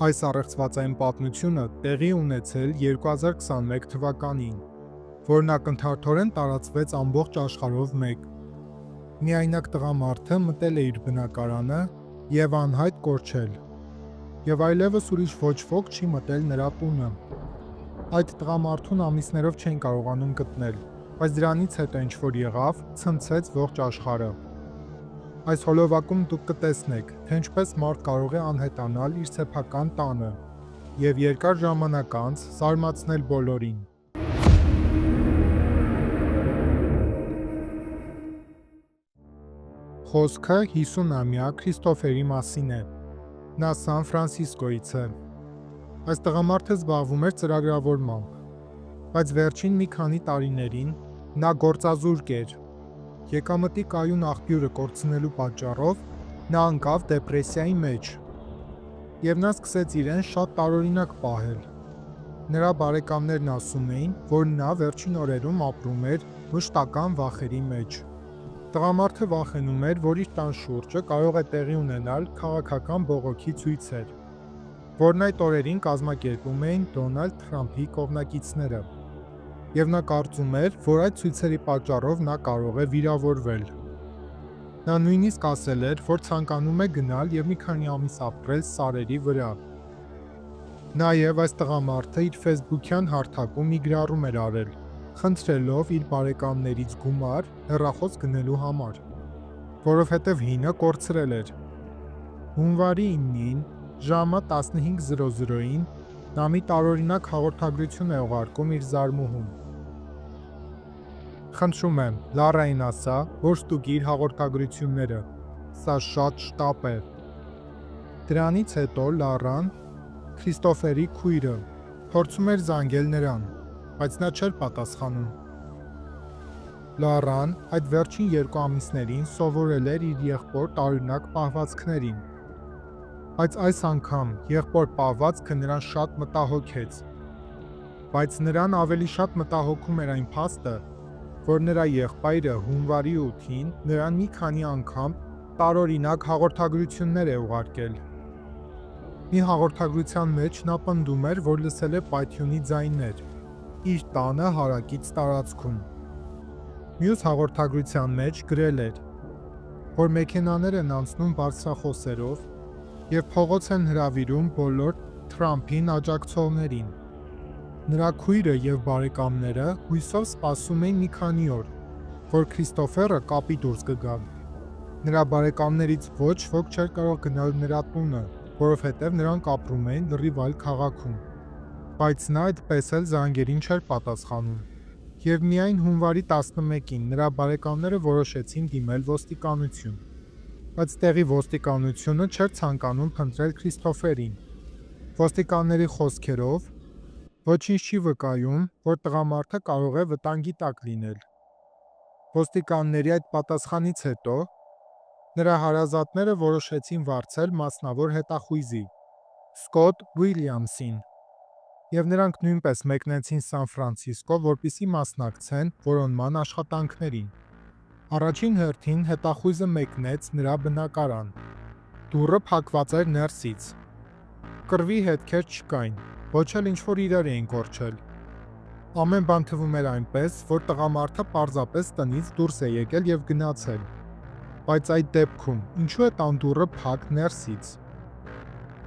Այս առեղծվածային պատմությունը տեղի ունեցել 2021 թվականին, որն ակնթարթորեն տարածվեց ամբողջ աշխարհով մեկ։ Միայնակ տղամարդը մտել է իր բնակարանը եւ անհայտ կորչել, եւ այլևս ուրիշ ոչ ոք չի մտել նրա տունը։ Այդ տղամարդուն ամիսներով չեն կարողանում գտնել, բայց դրանից հետո ինչ որ եղավ, ցնցեց ողջ աշխարհը։ Այս հոլովակում դուք կտեսնեք, թե ինչպես մարդ կարող է անհետանալ իր սեփական տանը եւ երկար ժամանակ անց զարմացնել բոլորին։ Խոսքը 50-ամյա Քրիստոֆերի մասին է։ Նա Սան Ֆրանցիսկոից է։ Այս տղամարդը զբաղվում էր ծրագրավորմամբ, բայց վերջին մի քանի տարիներին նա գործազուրկ էր։ Եկամտի կայուն աղբյուրը կորցնելու պատճառով նա ընկավ դեպրեսիայի մեջ, եւ նա սկսեց իրեն շատ տարօրինակ պահել։ Նրա բարեկամներն ասում էին, որ նա վերջին օրերում ապրում էր մշտական վախերի մեջ։ Տղամարդը վախենում էր, որ իր տան շուրջը կարող է տեղի ունենալ քաղաքական բողոքի ցույցեր, որն այդ օրերին կազմակերպում էին Դոնալդ Թրամփի կողմնակիցները, եւ նա կարծում էր, որ այդ ցույցերի պատճառով նա կարող է վիրավորվել։ Նա նույնիսկ ասել էր, որ ցանկանում է գնալ եւ մի քանի ամիս ապրել սարերի վրա։ Նաեւ այս տղամարդը իր ֆեյսբուքյան հարթակում մի գրառում էր արել, խնդրելով իր բարեկամներից գումար հեռախոս գնելու համար, որովհետեւ հինը կորցրել էր։ Հունվարի 9-ին ժամը 15:00-ին նա մի տարօրինակ հաղորդագրություն է ուղարկում իր զարմուհուն։ Խնդրում եմ, Լարային ասա, որ ստուգի իր հաղորդագրությունները։ Սա շատ շտապ է։ Դրանից հետո Լարան, Քրիստոֆերի քույրը, փորձում էր զանգել նրան, բայց նա չէր պատասխանում։ Լարան այդ վերջին 2 ամիսներին սովորել էր իր եղբոր տարօրինակ պահվածքներին, բայց այս անգամ եղբոր պահվածքը նրան շատ մտահոգեց։ Բայց նրան ավելի շատ մտահոգում էր այն փաստը, որ նրա եղբայրը հունվարի 8-ին նրան մի քանի անգամ տարօրինակ հաղորդագրություններ է ուղարկել։ Մի հաղորդագրության մեջ նա պնդում էր, որ լսել է պայթյունի ձայներ իր տանը հարակից տարածքում։ Մյուս հաղորդագրության մեջ գրել էր, որ մեքենաներ են անցնում բարձրախոսերով եւ փողոց են հրավիրում բոլոր Թրամփին աջակցողներին։ Նրա քույրը եւ բարեկամները հույսով սպասում էին մի քանի օր, որ Քրիստոֆերը կապի դուրս կգա։ Նրա բարեկամներից ոչ ոք չէր կարող գնալ նրա տունը, որովհետև նրանք ապրում էին լրիվ այլ քաղաքում։ Բայց նա այդպես էլ զանգերին չէր պատասխանում։ Եվ միայն հունվարի 11-ին նրա բարեկամները որոշեցին դիմել ոստիկանություն։ Բայց տեղի ոստիկանությունը չէր ցանկանում փնտրել Քրիստոֆերին։ Ոստիկանների խոսքերով ոչինչ չի վկայում, որ տղամարդը կարող է վտանգի տակ լինել։ Ոստիկանների այդ պատասխանից հետո նրա հարազատները որոշեցին վարձել մասնավոր հետախույզի Սկոտ Ուիլյամսին, եւ նրանք նույնպես մեկնեցին Սան Ֆրանցիսկո, որպեսզի մասնակցեն որոնման աշխատանքներին։ Առաջին հերթին հետախույզը մեկնեց նրա բնակարան։ Դուռը փակված էր ներսից։ Կռվի հետքեր չկային, ոչ էլ ինչ-որ իրար էին կորչել։ Ամեն բան թվում էր այնպես, որ տղամարդը պարզապես տնից դուրս է եկել եւ գնացել։ Բայց այդ դեպքում ինչու է տան դուռը փակ ներսից։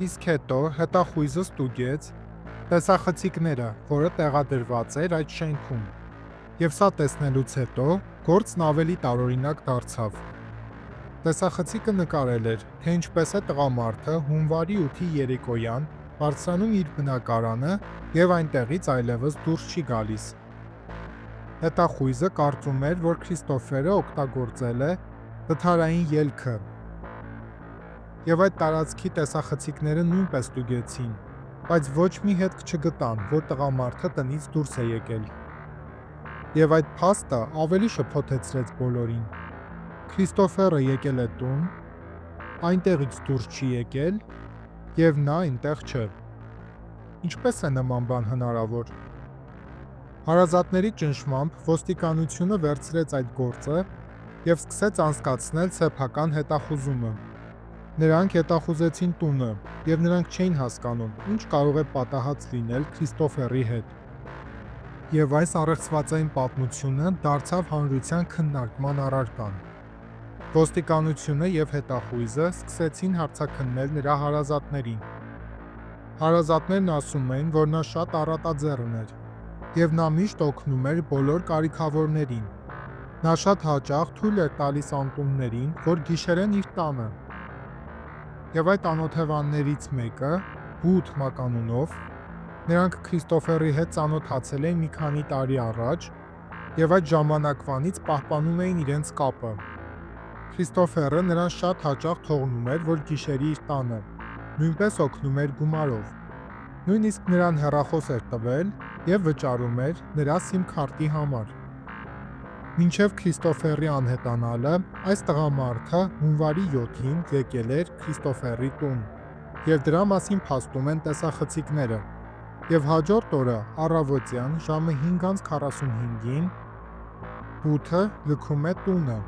Իսկ հետո հետախույզը ստուգեց տեսախցիկները, որը տեղադրված էր այդ շենքում։ Եվ սա տեսնելուց հետո գործն ավելի տարօրինակ դարձավ։ Տեսախցիկը նկարել էր, թե ինչպես է տղամարդը հունվարի 8-ի երեկոյան բարձրանում իր բնակարանը եւ այնտեղից այլևս դուրս չի գալիս։ Հետախույզը կարծում էր, որ Քրիստոֆերը օգտագործել է վթարային ելքը։ Եվ այդ տարածքի տեսախցիկները նույնպես ստուգեցին, բայց ոչ մի հետք չգտան, որ տղամարդը տնից դուրս է եկել։ Եվ այդ փաստը ավելի շփոթեցրեց բոլորին։ Քրիստոֆերը եկել է տուն, այնտեղից դուրս չի եկել, եւ նա այնտեղ չէ։ Ինչպես է նման բան հնարավոր։ Հարազատների ճնշմամբ ոստիկանությունը վերցրեց այդ գործը եւ սկսեց անցկացնել սեփական հետախուզումը։ Նրանք հետախուզեցին տունը, եւ նրանք չէին հասկանում, ինչ կարող է պատահած լինել Քրիստոֆերի հետ։ Եվ այս առեղծվածային պատմությունը դարձավ հանրության քննարկման առարկան։ Ոստիկանությունը եւ հետախույզը սկսեցին հարցաքննել նրա հարազատներին։ Հարազատներն ասում էին, որ նա շատ առատաձեռն էր, եւ նա միշտ օգնում էր բոլոր կարիքավորներին։ Նա շատ հաճախ թույլ էր տալիս անտուններին, որ գիշերեն իր տանը։ Եվ այդ անօթևաններից մեկը, Բութ մականունով, նրանք Քրիստոֆերի հետ ծանոթացել էին մի քանի տարի առաջ եւ այդ ժամանակվանից պահպանում էին իրենց կապը։ Քրիստոֆերը նրան շատ հաճախ թողնում էր, որ գիշերի իր տանը, նույնպես օգնում էր գումարով։ Նույնիսկ նրան հեռախոս էր տվել եւ վճարում էր նրա SIM քարտի համար։ Մինչև Քրիստոֆերի անհետանալը, այս տղամարդը հունվարի 7-ին եկել էր Քրիստոֆերի տուն, եւ դրա մասին փաստում են տեսախցիկները։ Եվ հաջորդ օրը առավոտյան ժամը 5:45-ին Բութը լքում է տունը,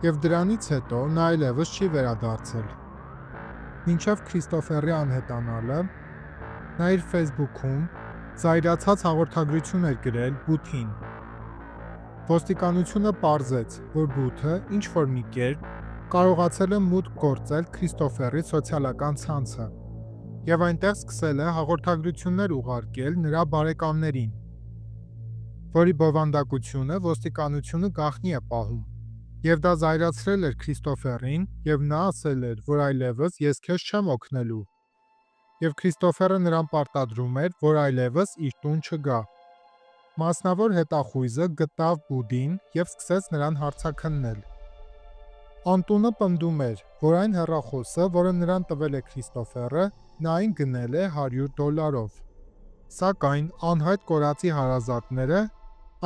եւ դրանից հետո նա այլևս չի վերադարձել։ Մինչև Քրիստոֆերի անհետանալը, նա իր Facebook-ում զայրացած հաղորդագրություն էր գրել Բութին։ Ոստիկանությունը պարզեց, որ Բութը ինչ-որ մի կերպ կարողացել է մուտք գործել Քրիստոֆերի սոցիալական ցանցը եւ այնտեղ սկսել է հաղորդագրություններ ուղարկել նրա բարեկամներին, որի բովանդակությունը ոստիկանությունը գաղտնի է պահում։ Եվ դա զայրացրել էր Քրիստոֆերին, եւ նա ասել էր, որ այլևս ես քեզ չեմ օգնելու։ Եվ Քրիստոֆերը նրան պարտադրում էր, որ այլևս իր տուն չգա։ Մասնավոր հետախույզը գտավ Բուդին եւ սկսեց նրան հարցաքննել։ Անտունը պնդում էր, որ այն հեռախոսը, որը նրան տվել է Քրիստոֆերը, նա այն գնել է $100։ Սակայն անհայտ կորածի հարազատները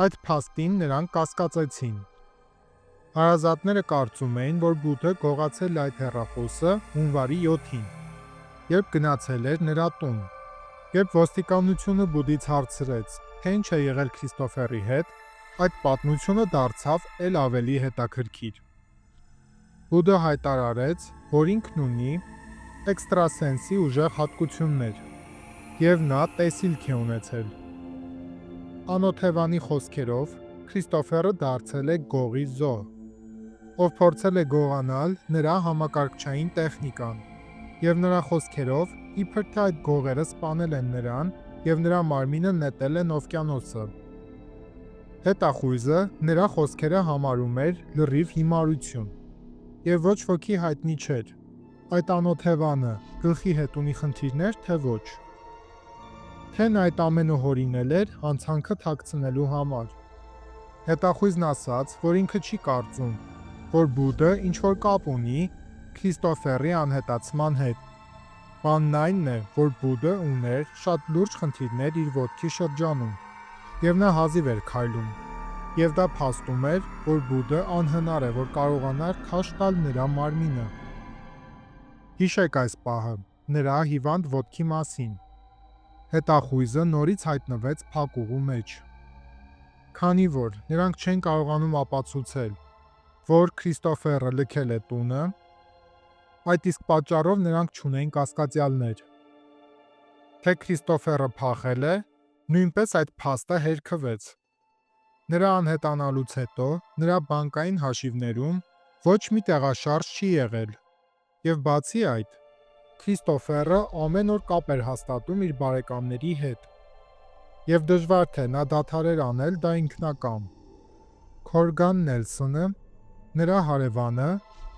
այդ փաստին նրան կասկածեցին։ Հարազատները կարծում էին, որ Բութը գողացել այդ հեռախոսը հունվարի 7-ին, երբ գնացել էր նրա տուն։ Երբ ոստիկանությունը Բուդից հարցրեց, թե ինչ է եղել Քրիստոֆերի հետ, այդ պատմությունը դարձավ էլ ավելի հետաքրքիր։ Բուդը հայտարարեց, որ ինքն ունի էքստրասենսի ուժեղ հատկություններ, եւ նա տեսիլք է ունեցել։ Անօթևանի խոսքերով, Քրիստոֆերը դարձել է գողի զոհ, ով փորձել է գողանալ նրա համակարգչային տեխնիկան, եւ նրա խոսքերով, իբր թե այդ գողերը սպանել են նրան եւ նրա մարմինը նետել են օվկիանոսը։ Հետախույզը նրա խոսքերը համարում էր լրիվ հիմարություն, եւ ոչ ոքի հայտնի չէր, այդ անօթևանը գլխի հետ ունի խնդիրներ, թե ոչ։ Թե նա այդ ամենը հորինել էր հանցանքը թաքցնելու համար։ Հետախույզն ասաց, որ ինքը չի կարծում, որ Բուդը ինչ-որ կապ ունի Քրիստոֆերի անհետացման հետ։ Բանն այն է, որ Բուդը ուներ շատ լուրջ խնդիրներ իր ոտքի շրջանում, եւ նա հազիվ էր քայլում, եւ դա փաստում էր, որ Բուդը անհնար է, որ կարողանար քաշ տալ նրա մարմինը։ Հիշեք այս պահը, նրա հիվանդ ոտքի մասին։ Հետախույզը նորից հայտնվեց փակուղու մեջ։ Քանի որ նրանք չեն կարողանում ապացուցել, որ Քրիստոֆերը լքել է տունը, այդ իսկ պատճառով նրանք չունեն կասկածյալներ։ Թե Քրիստոֆերը փախել է, նույնպես այդ փաստը հերքվեց։ Նրա անհետանալուց հետո նրա բանկային հաշիվներում ոչ մի տեղաշարժ չի եղել, եւ բացի այդ, Քրիստոֆերը ամեն օր կապ էր հաստատում իր բարեկամների հետ, եւ դժվար թե նա դադարեր անել դա ինքնակամ։ Քորգան Նելսոնը, նրա հարևանը,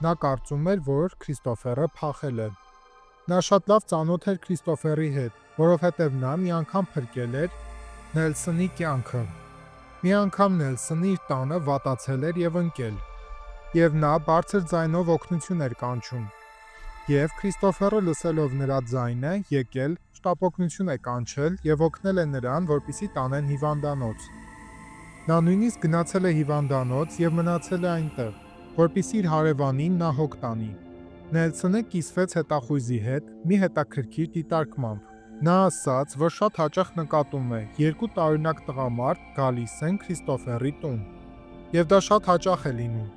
նա կարծում էր, որ Քրիստոֆերը փախել է։ Նա շատ լավ ծանոթ էր Քրիստոֆերի հետ, որովհետև նա մի անգամ փրկել էր Նելսոնի կյանքը։ Մի անգամ Նելսոնը իր տանը վատացել էր եւ ընկել, եւ նա բարձր ձայնով օգնություն էր կանչում։ Եվ Քրիստոֆերը լսելով նրա ձայնը, եկել, շտապօգնություն է կանչել եւ օգնել է նրան, որպեսզի տանեն հիվանդանոց։ Նա նույնիսկ գնացել է հիվանդանոց եւ մնացել է այնտեղ, որպեսզի իր հարևանին նա հոգ տանի։ Նելսոնը կիսվեց հետախույզի հետ մի հետաքրքիր դիտարկմամբ։ Նա ասաց, որ շատ հաճախ նկատում է երկու տարօրինակ տղամարդ գալիս են Քրիստոֆերի տուն։ Եվ դա շատ հաճախ է լինում։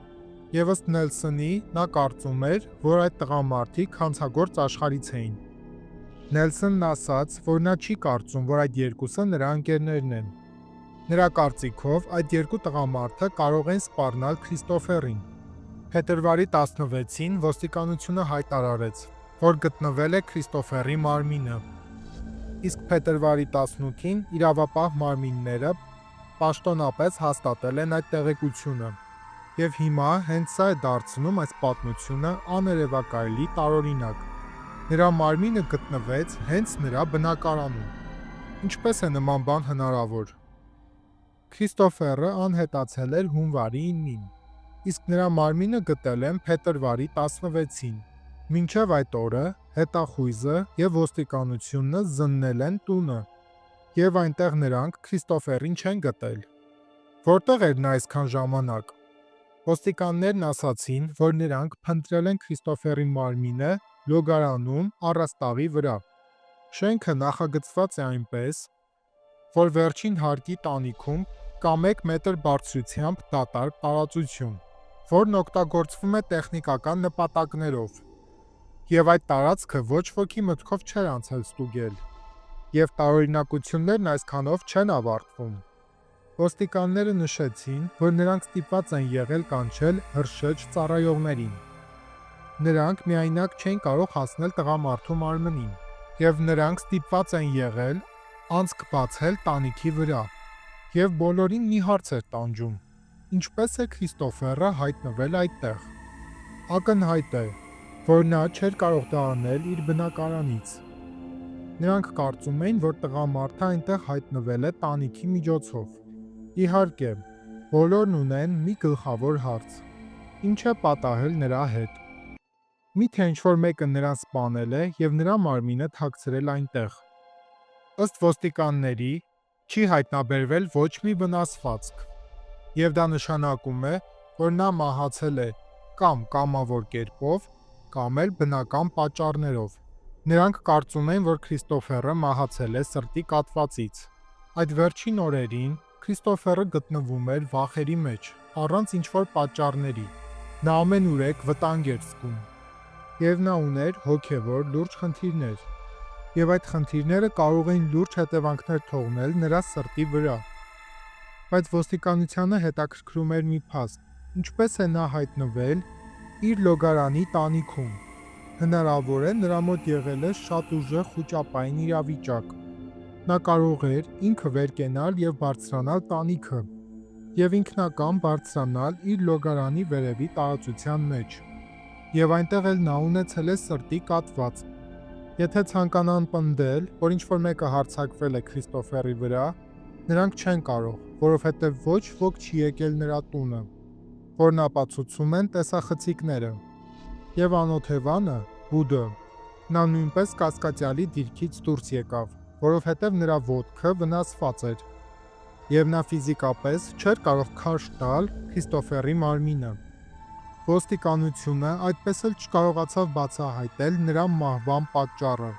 Եվ ըստ Նելսոնի, նա կարծում էր, որ այդ տղամարդիկ հանցագործ աշխարհից էին։ Նելսոնն ասաց, որ նա չի կարծում, որ այդ երկուսը նրա ընկերներն են։ Նրա կարծիքով այդ երկու տղամարդը կարող են սպառնալ Քրիստոֆերին։ Փետրվարի 16-ին ոստիկանությունը հայտարարեց, որ գտնվել է Քրիստոֆերի մարմինը։ Իսկ փետրվարի 18-ին իրավապահ մարմինները պաշտոնապես հաստատել են այդ տեղեկությունը։ Եվ հիմա հենց սա է դարձնում այս պատմությունը աներևակայելի տարօրինակ։ Նրա մարմինը գտնվեց հենց նրա բնակարանում։ Ինչպես է նման բան հնարավոր։ Քրիստոֆերը անհետացել էր հունվարի 9-ին, իսկ նրա մարմինը գտել են փետրվարի 16-ին։ Մինչև այդ օրը հետախույզը և ոստիկանությունը զննել են տունը, և այնտեղ նրանք Քրիստոֆերին չեն գտել։ Որտեղ էր նա այսքան ժամանակ։ Ոստիկաններն ասացին, որ նրանք փնտրել են Քրիստոֆերի մարմինը լոգարանում առաստաղի վրա։ Շենքը նախագծված է այնպես, որ վերջին հարկի տանիքում կա 1 մետր բարձրությամբ դատարկ տարածություն, որն օգտագործվում է տեխնիկական նպատակներով, և այդ տարածքը ոչ ոքի մտքով չէր անցել ստուգել, և տարօրինակություններն այսքանով չեն ավարտվում։ Ոստիկանները նշեցին, որ նրանք ստիպված են եղել կանչել հրշեջ ծառայողներին։ Նրանք միայնակ չէին կարող հասնել տղամարդու մարմնին, և նրանք ստիպված են եղել անցք բացել տանիքի վրա, և բոլորին մի հարց էր տանջում. ինչպես է Քրիստոֆերը հայտնվել այդտեղ։ Ակնհայտ է, որ նա չէր կարող դա անել իր բնակարանից։ Նրանք կարծում էին, որ տղամարդը այնտեղ հայտնվել է տանիքի միջոցով։ Իհարկե, բոլորն ունեն մի գլխավոր հարց. ինչ է պատահել նրա հետ։ Միթե ինչ-որ մեկը նրան սպանել է և նրա մարմինը թաքցրել այնտեղ։ Ըստ ոստիկանների, չի հայտնաբերվել ոչ մի վնասվածք, և դա նշանակում է, որ նա մահացել է կամ կամավոր կերպով, կամ էլ բնական պատճառներով։ Նրանք կարծում են, որ Քրիստոֆերը մահացել է սրտի կաթվածից։ Այդ վերջին օրերին Քրիստոֆերը գտնվում էր վախերի մեջ, առանց ինչ-որ պատճառների։ Նա ամենուրեք վտանգ էր զգում, և նա ուներ հոգևոր լուրջ խնդիրներ, և այդ խնդիրները կարող էին լուրջ հետևանքներ թողնել նրա սրտի վրա։ Բայց ոստիկանությանը հետաքրքրում էր մի փաստ. ինչպես է նա հայտնվել իր լոգարանի տանիքում։ Հնարավոր է նրա մոտ եղել է շատ ուժեղ խուճապային իրավիճակ։ Նա կարող էր ինքը վեր կենալ և բարձրանալ տանիքը, և ինքնակամ բարձրանալ իր լոգարանի վերևի տարածության մեջ, և այնտեղ էլ նա ունեցել է սրտի կաթված։ Եթե ցանկանան պնդել, որ ինչ-որ մեկը հարձակվել է Քրիստոֆերի վրա, նրանք չեն կարող, որովհետև ոչ ոք չի եկել նրա տունը, որն ապացուցում են տեսախցիկները։ Եվ անօթևանը՝ Հուդը, նա նույնպես կասկածյալի դիրքից դուրս եկավ, որովհետև նրա ոտքը վնասված էր, և նա ֆիզիկապես չէր կարող քարշ տալ Քրիստոֆերի մարմինը։ Ոստիկանությունը այդպես էլ չկարողացավ բացահայտել նրա մահվան պատճառը։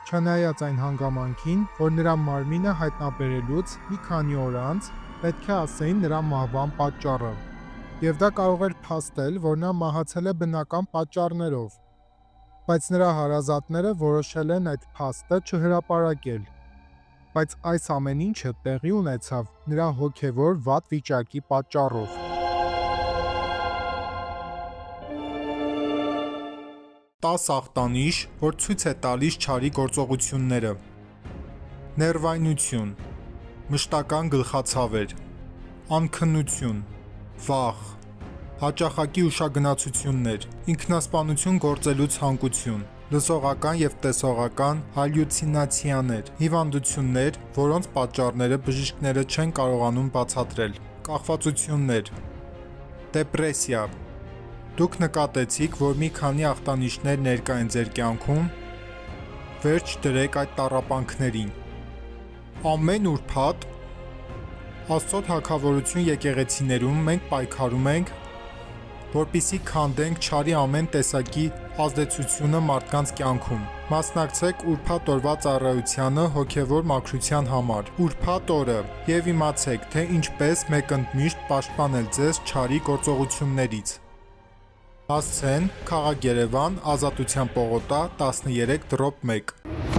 Չնայած այն հանգամանքին, որ նրա մարմինը հայտնաբերելուց մի քանի օր անց պետք է ասեին նրա մահվան պատճառը, և դա կարող էր փաստել, որ նա մահացել է բնական պատճառներով, բայց նրա հարազատները որոշել են այդ փաստը չհրապարակել։ Բայց այս ամեն ինչը տեղի ունեցավ նրա հոգևոր վատ վիճակի պատճառով։ Տաս ախտանիշ, որ ցույց է տալիս չարի գործողությունները։ Ներվայնություն, մշտական գլխացավեր, անքնություն, վախ, հաճախակի ուշագնացություններ, ինքնասպանություն գործելու ցանկություն, լսողական և տեսողական հալյուցինացիաներ, հիվանդություններ, որոնց պատճառները բժիշկները չեն կարողանում բացատրել, կախվածություններ, դեպրեսիա։ Դուք նկատեցիք, որ մի քանի ախտանիշներ ներկա են ձեր կյանքում։ Վերջ դրեք այդ տառապանքներին։ Ամեն ուրբաթ Աստծո թագավորություն եկեղեցիներում մենք պայքարում ենք, որպեսզի քանդենք չարի ամեն տեսակի ազդեցությունը մարդկանց կյանքում։ Մասնակցեք ուրբաթ օրվա ծառայությանը հոգևոր մաքրության համար։ Ուրբաթ օրը եւ իմացեք, թե ինչպես մեկընդմիշտ պաշտպանել ձեզ չարի գործողություններից։ Հասցեն, քաղաք Երևան, Ազատության պողոտա 13/1։